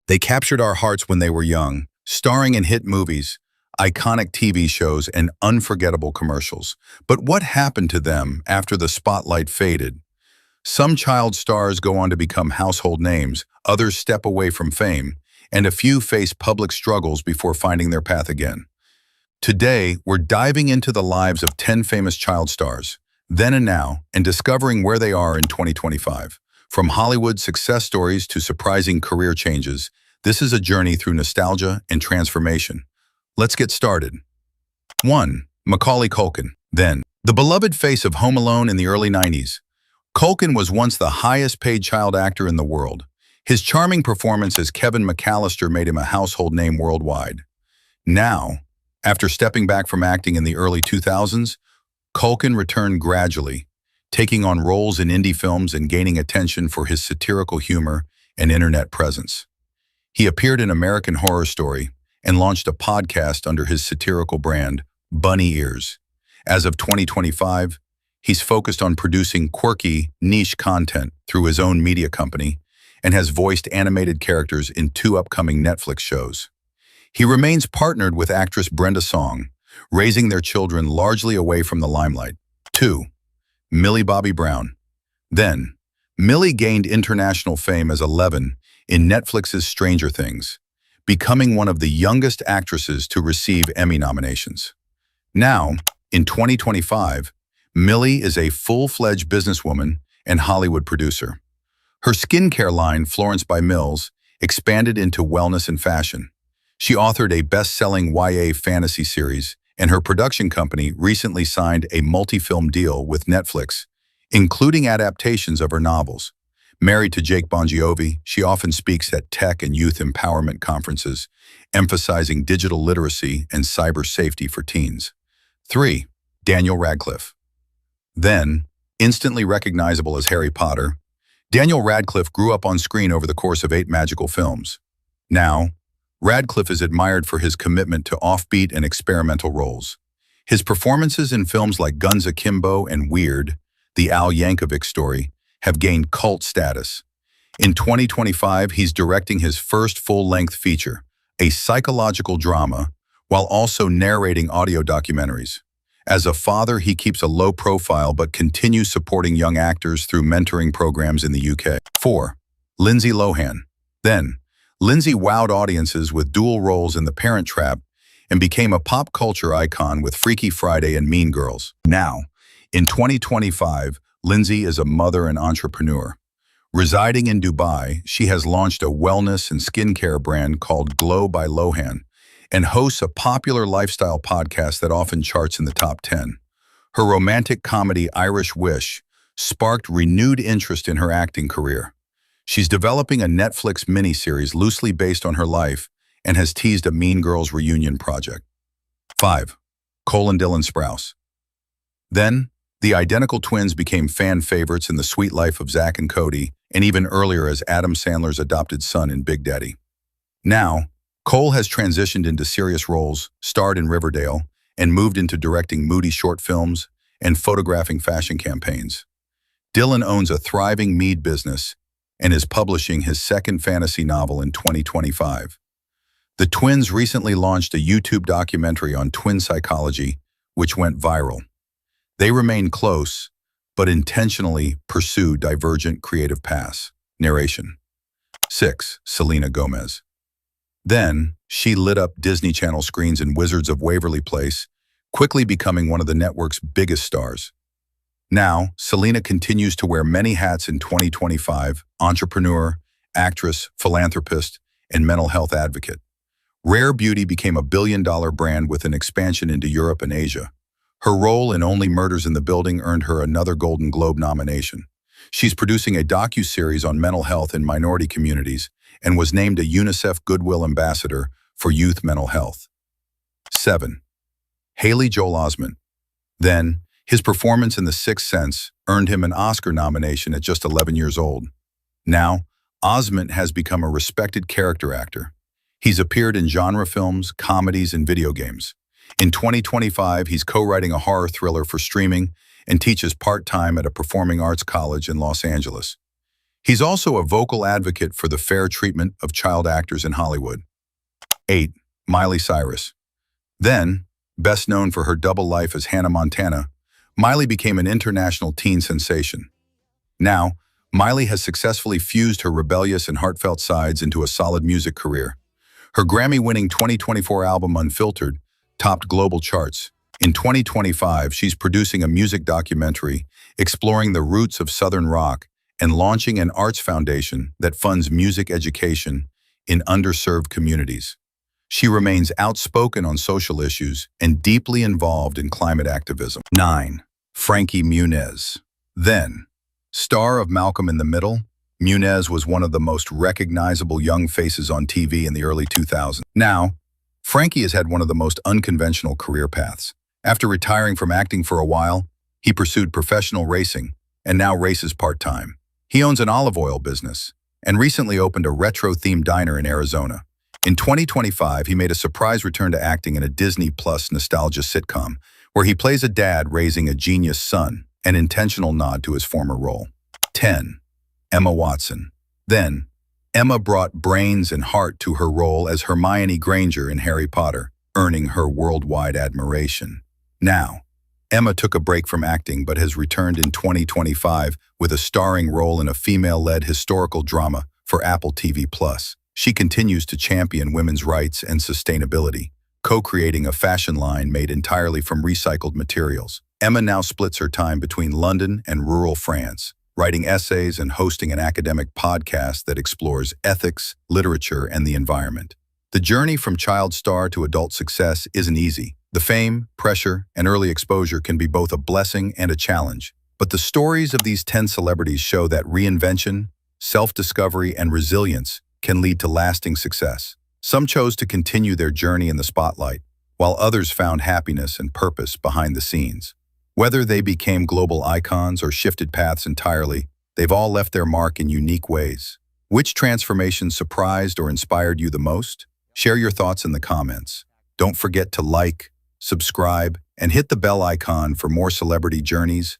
They captured our hearts when they were young, starring in hit movies, iconic TV shows, and unforgettable commercials. But what happened to them after the spotlight faded? Some child stars go on to become household names, others step away from fame, and a few face public struggles before finding their path again. Today, we're diving into the lives of 10 famous child stars, then and now, and discovering where they are in 2025. From Hollywood success stories to surprising career changes, this is a journey through nostalgia and transformation. Let's get started. 1. Macaulay Culkin. Then, the beloved face of Home Alone in the early 90s. Culkin was once the highest-paid child actor in the world. His charming performance as Kevin McAllister made him a household name worldwide. Now, after stepping back from acting in the early 2000s, Culkin returned gradually, taking on roles in indie films and gaining attention for his satirical humor and internet presence. He appeared in American Horror Story and launched a podcast under his satirical brand, Bunny Ears. As of 2025, he's focused on producing quirky, niche content through his own media company and has voiced animated characters in 2 upcoming Netflix shows. He remains partnered with actress Brenda Song, raising their children largely away from the limelight. 2. Millie Bobby Brown. Then, Millie gained international fame as 11 in Netflix's Stranger Things, becoming one of the youngest actresses to receive Emmy nominations. Now, in 2025, Millie is a full-fledged businesswoman and Hollywood producer. Her skincare line, Florence by Mills, expanded into wellness and fashion. She authored a best-selling YA fantasy series, and her production company recently signed a multi-film deal with Netflix, including adaptations of her novels. Married to Jake Bongiovi, she often speaks at tech and youth empowerment conferences, emphasizing digital literacy and cyber safety for teens. 3. Daniel Radcliffe. Then, instantly recognizable as Harry Potter, Daniel Radcliffe grew up on screen over the course of 8 magical films. Now, Radcliffe is admired for his commitment to offbeat and experimental roles. His performances in films like Guns Akimbo and Weird, the Al Yankovic story, have gained cult status. In 2025, he's directing his first full-length feature, a psychological drama, while also narrating audio documentaries. As a father, he keeps a low profile but continues supporting young actors through mentoring programs in the UK. 4. Lindsay Lohan. Then, Lindsay wowed audiences with dual roles in The Parent Trap and became a pop culture icon with Freaky Friday and Mean Girls. Now, in 2025, Lindsay is a mother and entrepreneur. Residing in Dubai, she has launched a wellness and skincare brand called Glow by Lohan and hosts a popular lifestyle podcast that often charts in the top 10. Her romantic comedy Irish Wish sparked renewed interest in her acting career. She's developing a Netflix miniseries loosely based on her life and has teased a Mean Girls reunion project. 5. Cole and Dylan Sprouse. Then, the identical twins became fan favorites in The Sweet Life of Zack and Cody, and even earlier as Adam Sandler's adopted son in Big Daddy. Now, Cole has transitioned into serious roles, starred in Riverdale, and moved into directing moody short films and photographing fashion campaigns. Dylan owns a thriving mead business and is publishing his second fantasy novel in 2025. The twins recently launched a YouTube documentary on twin psychology, which went viral. They remain close, but intentionally pursue divergent creative paths. Narration. 6. Selena Gomez. Then, she lit up Disney Channel screens in Wizards of Waverly Place, quickly becoming one of the network's biggest stars. Now, Selena continues to wear many hats in 2025: entrepreneur, actress, philanthropist, and mental health advocate. Rare Beauty became a billion-dollar brand with an expansion into Europe and Asia. Her role in Only Murders in the Building earned her another Golden Globe nomination. She's producing a docu-series on mental health in minority communities and was named a UNICEF Goodwill Ambassador for Youth Mental Health. 7. Haley Joel Osment. Then, his performance in The Sixth Sense earned him an Oscar nomination at just 11 years old. Now, Osment has become a respected character actor. He's appeared in genre films, comedies, and video games. In 2025, he's co-writing a horror thriller for streaming and teaches part-time at a performing arts college in Los Angeles. He's also a vocal advocate for the fair treatment of child actors in Hollywood. 8. Miley Cyrus. Then, best known for her double life as Hannah Montana, Miley became an international teen sensation. Now, Miley has successfully fused her rebellious and heartfelt sides into a solid music career. Her Grammy-winning 2024 album Unfiltered topped global charts. In 2025, she's producing a music documentary exploring the roots of Southern rock and launching an arts foundation that funds music education in underserved communities. She remains outspoken on social issues and deeply involved in climate activism. 9. Frankie Muniz. Then, star of Malcolm in the Middle, Muniz was one of the most recognizable young faces on TV in the early 2000s. Now, Frankie has had one of the most unconventional career paths. After retiring from acting for a while, he pursued professional racing and now races part-time. He owns an olive oil business and recently opened a retro-themed diner in Arizona. In 2025, he made a surprise return to acting in a Disney Plus nostalgia sitcom where he plays a dad raising a genius son, an intentional nod to his former role. 10. Emma Watson. Then, Emma brought brains and heart to her role as Hermione Granger in Harry Potter, earning her worldwide admiration. Now, Emma took a break from acting but has returned in 2025 with a starring role in a female-led historical drama for Apple TV+. She continues to champion women's rights and sustainability, co-creating a fashion line made entirely from recycled materials. Emma now splits her time between London and rural France, writing essays and hosting an academic podcast that explores ethics, literature, and the environment. The journey from child star to adult success isn't easy. The fame, pressure, and early exposure can be both a blessing and a challenge. But the stories of these 10 celebrities show that reinvention, self-discovery, and resilience can lead to lasting success. Some chose to continue their journey in the spotlight, while others found happiness and purpose behind the scenes. Whether they became global icons or shifted paths entirely, they've all left their mark in unique ways. Which transformation surprised or inspired you the most? Share your thoughts in the comments. Don't forget to like, subscribe, and hit the bell icon for more celebrity journeys